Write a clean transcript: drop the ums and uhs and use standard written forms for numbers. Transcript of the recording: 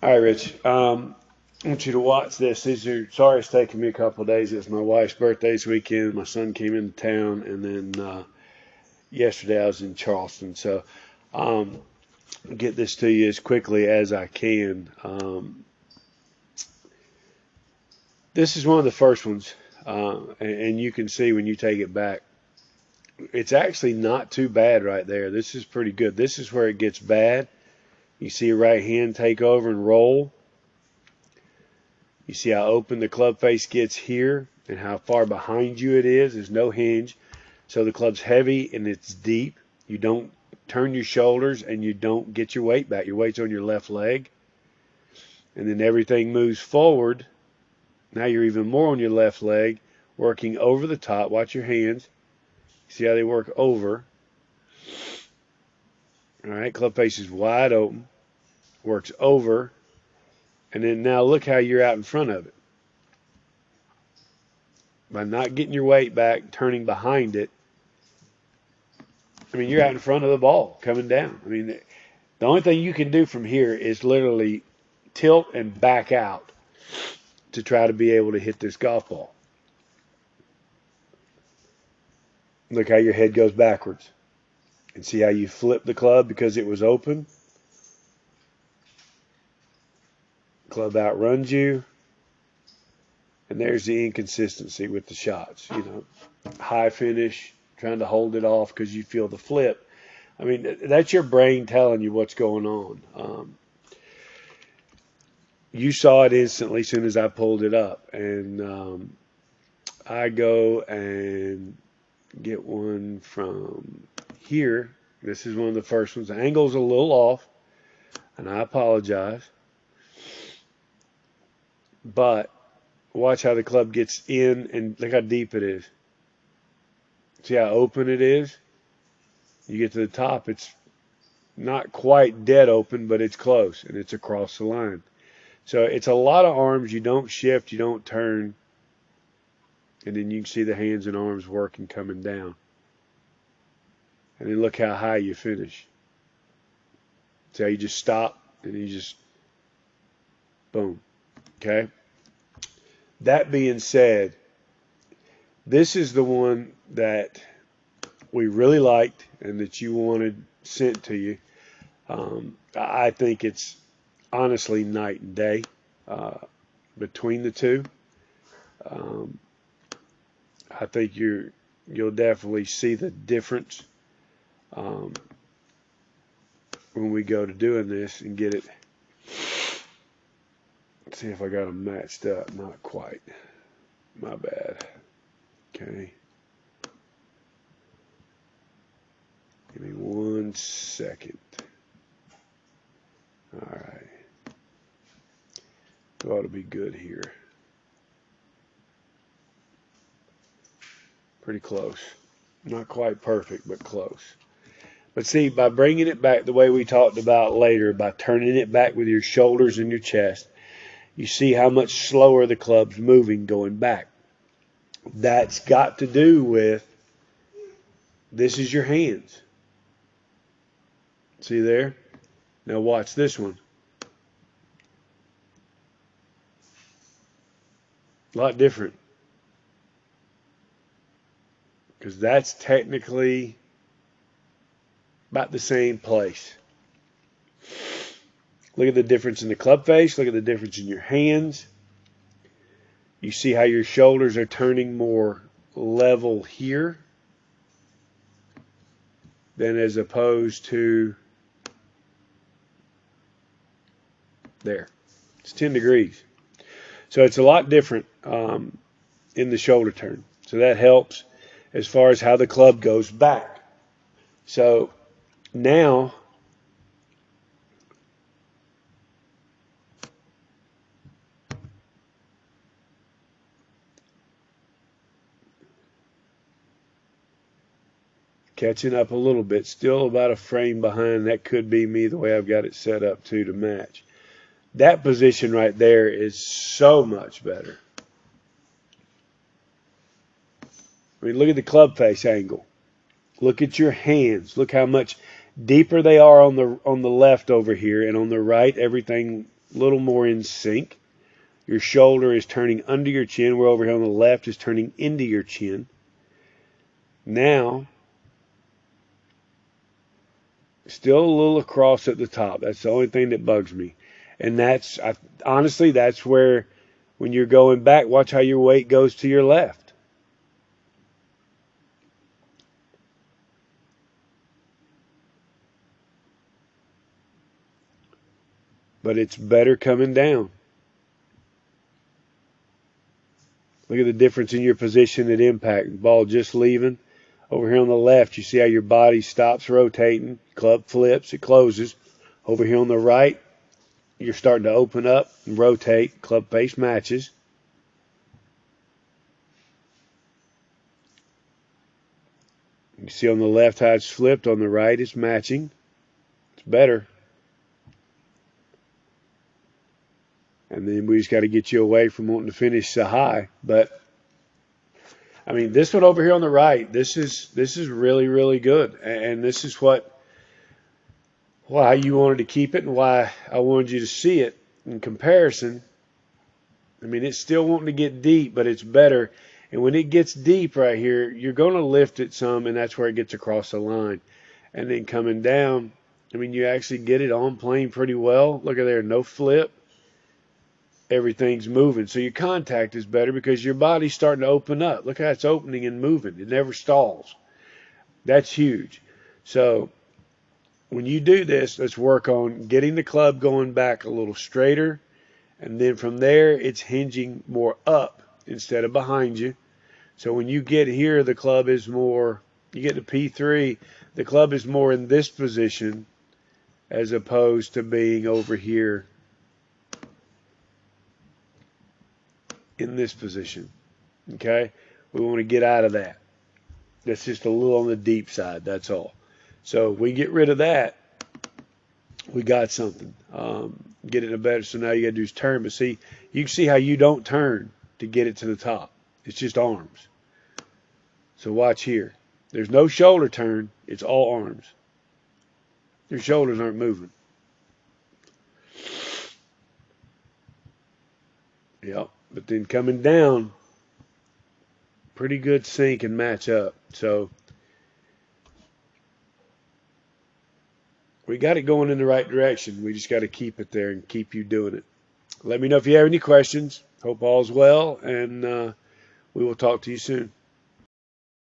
All right, Rich. I want you to watch this. Sorry it's taking me a couple of days. It's my wife's birthday this weekend. My son came into town, and then yesterday I was in Charleston. So um, I'll get this to you as quickly as I can. This is one of the first ones, and you can see when you take it back, it's actually not too bad right there. This is pretty good. This is where it gets bad. You see a right hand take over and roll. You see how open the club face gets here and how far behind you it is. There's no hinge. So the club's heavy and it's deep. You don't turn your shoulders and you don't get your weight back. Your weight's on your left leg. And then everything moves forward. Now you're even more on your left leg, working over the top. Watch your hands. See how they work over. All right, club face is wide open. Works over. And then now look how you're out in front of it. By not getting your weight back, turning behind it, I mean, you're out in front of the ball coming down. I mean, the only thing you can do from here is literally tilt and back out to try to be able to hit this golf ball. Look how your head goes backwards. And see how you flip the club because it was open. Club outruns you. And there's the inconsistency with the shots. You know, high finish, trying to hold it off because you feel the flip. I mean, that's your brain telling you what's going on. You saw it instantly as soon as I pulled it up. And I go and get one from here. This is one of the first ones. The angle's a little off, and I apologize. But watch how the club gets in, and look how deep it is. See how open it is? You get to the top, it's not quite dead open, but it's close, and it's across the line. So it's a lot of arms. You don't shift, you don't turn, and then you can see the hands and arms working coming down. And then look how high you finish. See how you just stop, and you just, boom. Okay? That being said, this is the one that we really liked and that you wanted sent to you. I think it's honestly night and day between the two. I think you'll definitely see the difference when we go to doing this and get it. Let's see if I got them matched up. Not quite. My bad. Okay. Give me 1 second. All right. We ought to be good here. Pretty close. Not quite perfect, but close. But see, by bringing it back the way we talked about later, by turning it back with your shoulders and your chest, you see how much slower the club's moving going back. That's got to do with, this is your hands. See there? Now watch this one. A lot different. Because that's technically about the same place. Look at the difference in the club face. Look at the difference in your hands. You see how your shoulders are turning more level here than as opposed to there. It's 10 degrees. So it's a lot different in the shoulder turn. So that helps as far as how the club goes back. So now catching up a little bit, still about a frame behind. That could be me the way I've got it set up to match. That position right there is so much better. I mean, look at the club face angle. Look at your hands. Look how much deeper they are on the left over here, and on the right, everything a little more in sync. Your shoulder is turning under your chin, where over here on the left is turning into your chin. Now, still a little across at the top. That's the only thing that bugs me. And honestly, that's where, when you're going back, watch how your weight goes to your left. But it's better coming down. Look at the difference in your position at impact. Ball just leaving. Over here on the left, you see how your body stops rotating. Club flips, it closes. Over here on the right, you're starting to open up and rotate. Club face matches. You see on the left how it's flipped. On the right, it's matching. It's better. And then we just got to get you away from wanting to finish so high. But I mean, this one over here on the right, this is really, really good. And this is why you wanted to keep it and why I wanted you to see it in comparison. I mean, it's still wanting to get deep, but it's better. And when it gets deep right here, you're going to lift it some, and that's where it gets across the line. And then coming down, I mean, you actually get it on plane pretty well. Look at there, no flip. Everything's moving. So your contact is better because your body's starting to open up. Look how it's opening and moving. It never stalls. That's huge. So when you do this, let's work on getting the club going back a little straighter. And then from there, it's hinging more up instead of behind you. So when you get here, the club is more, you get to P3, the club is more in this position as opposed to being over here in this position. Okay? We want to get out of that. That's just a little on the deep side. That's all. So if we get rid of that, we got something. Get it in a better. So now you got to do is turn. But see, you can see how you don't turn to get it to the top. It's just arms. So watch here. There's no shoulder turn. It's all arms. Your shoulders aren't moving. Yep. But then coming down, pretty good sync and match up. So we got it going in the right direction. We just got to keep it there and keep you doing it. Let me know if you have any questions. Hope all's well, and we will talk to you soon.